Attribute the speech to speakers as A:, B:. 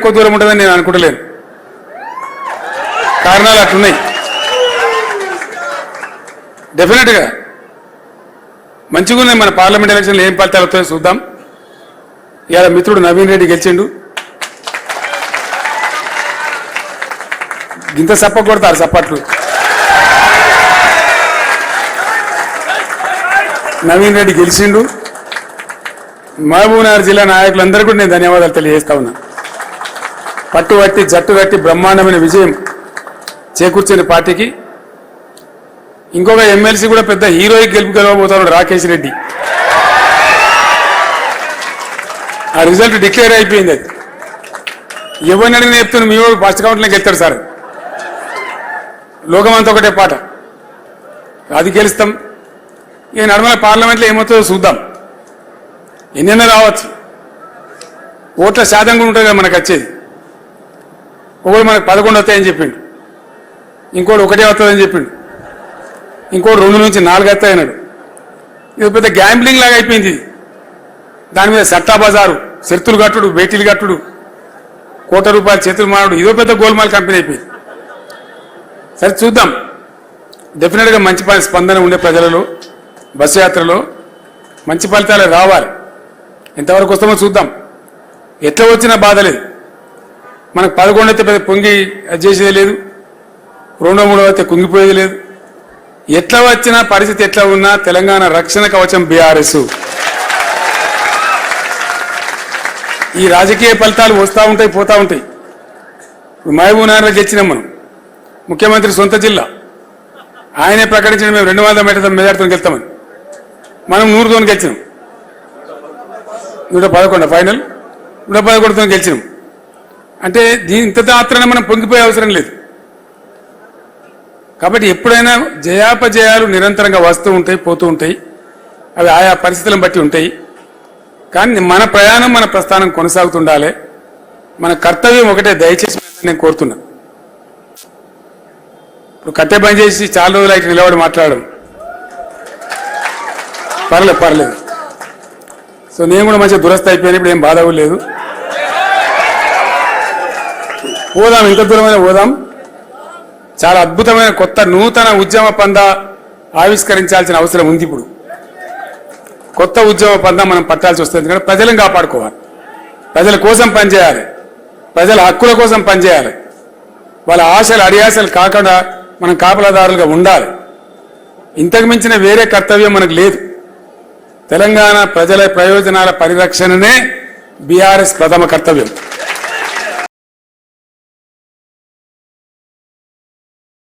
A: ఎక్కువ దూరం ఉంటుందని నేను అనుకుంటలేను. కారణాలు అట్లున్నాయి. డెఫినెట్గా మంచిగా ఉన్నాయి. మన పార్లమెంట్ ఎలక్షన్లో ఏం ఫలితాలు వస్తాయో చూద్దాం. ఇవాళ మిత్రుడు నవీన్ రెడ్డి గెలిచిండు. ఇంత సప్ప కొడతారు సప్పట్లు. నవీన్ రెడ్డి గెలిచిండు. మహబూబ్నగర్ జిల్లా నాయకులందరూ కూడా నేను ధన్యవాదాలు తెలియజేస్తా ఉన్నా. పట్టు కట్టి జట్టు కట్టి బ్రహ్మాండమైన విజయం చేకూర్చిన పార్టీకి ఇంకొక ఎమ్మెల్సీ కూడా పెద్ద హీరోయిక్ గెలుపు గెలవబోతున్నాడు, రాకేష్ రెడ్డి. ఆ రిజల్ట్ డిక్లేర్ అయిపోయింది. అది ఎవరిని అడిగిన చెప్తున్నా మీ వాడు ఫస్ట్ కౌంట్లోకి వెళ్తాడు సార్. లోకమంతా ఒకటే పాట, అది గెలుస్తాం. ఇక నడమల పార్లమెంట్లో ఏమవుతుందో చూద్దాం. ఎన్నెన్నో రావచ్చు, ఓట్ల శాతం కూడా ఉంటుంది కదా మనకు వచ్చేది. ఒకటి మనకు 11 వస్తాయని చెప్పిండు, ఇంకోటి 1 వస్తుందని చెప్పిండు, ఇంకోటి 2 నుంచి 4 వస్తాయన్నాడు. ఇది పెద్ద గ్యాంబ్లింగ్ లాగా అయిపోయింది. దాని మీద సట్టా బజారు, షరతులు కట్టుడు, బేటీలు కట్టుడు, ₹1 చేతులు మారుడు, ఇదో పెద్ద గోల్మాల్ కంపెనీ అయిపోయింది. సరే చూద్దాం. డెఫినెట్గా మంచి స్పందన ఉండే ప్రజలలో, బస్సు యాత్రలో మంచి ఫలితాలు రావాలి. ఎంతవరకు వస్తామో చూద్దాం. ఎట్లా వచ్చినా బాధ లేదు. మనకు 11 అయితే పెద్ద పొంగి చేసేది లేదు, 2, 3 అయితే కుంగిపోయేది లేదు. ఎట్లా వచ్చినా పరిస్థితి ఎట్లా ఉన్నా తెలంగాణ రక్షణ కవచం బీఆర్ఎస్. ఈ రాజకీయ ఫలితాలు వస్తూ ఉంటాయి, పోతూ ఉంటాయి. మహబూబ్నగర్లో గెలిచినాం మనం. ముఖ్యమంత్రి సొంత జిల్లా, ఆయనే ప్రకటించిన మేము 200 మెజార్టీతో గెలుస్తామని. మనం 100తో గెలిచినాం. 111 ఫైనల్ 111తో గెలిచినాం. అంటే ఇంత మాత్రాన మనం పొంగిపోయే అవసరం లేదు. కాబట్టి ఎప్పుడైనా జయాపజయాలు నిరంతరంగా వస్తూ ఉంటాయి, పోతూ ఉంటాయి. అవి ఆయా పరిస్థితులను బట్టి ఉంటాయి. కానీ మన ప్రయాణం, మన ప్రస్థానం కొనసాగుతుండాలి. మన కర్తవ్యం ఒకటే, దయచేసి నేను కోరుతున్నా. ఇప్పుడు కట్టే పని చేసి చాలా రోజులు అయితే నిలబడి మాట్లాడడం పర్లేదు. సో నేను కూడా మంచిగా దురస్థ అయిపోయినా, ఇప్పుడు ఏం బాధ లేదు. పోదాం, ఇంత దూరమైన పోదాం. చాలా అద్భుతమైన కొత్త నూతన ఉద్యమ పందా ఆవిష్కరించాల్సిన అవసరం ఉంది. ఇప్పుడు కొత్త ఉద్యమ పందా మనం పట్టాల్సి వస్తుంది. ఎందుకంటే ప్రజలను కాపాడుకోవాలి, ప్రజల కోసం పనిచేయాలి, ప్రజల హక్కుల కోసం పనిచేయాలి. వాళ్ళ ఆశలు అడియాసలు కాకుండా మనం కాపలాదారులుగా ఉండాలి. ఇంతకు మించిన వేరే కర్తవ్యం మనకు లేదు. తెలంగాణ ప్రజల ప్రయోజనాల పరిరక్షణనే బీఆర్ఎస్ ప్రథమ కర్తవ్యం.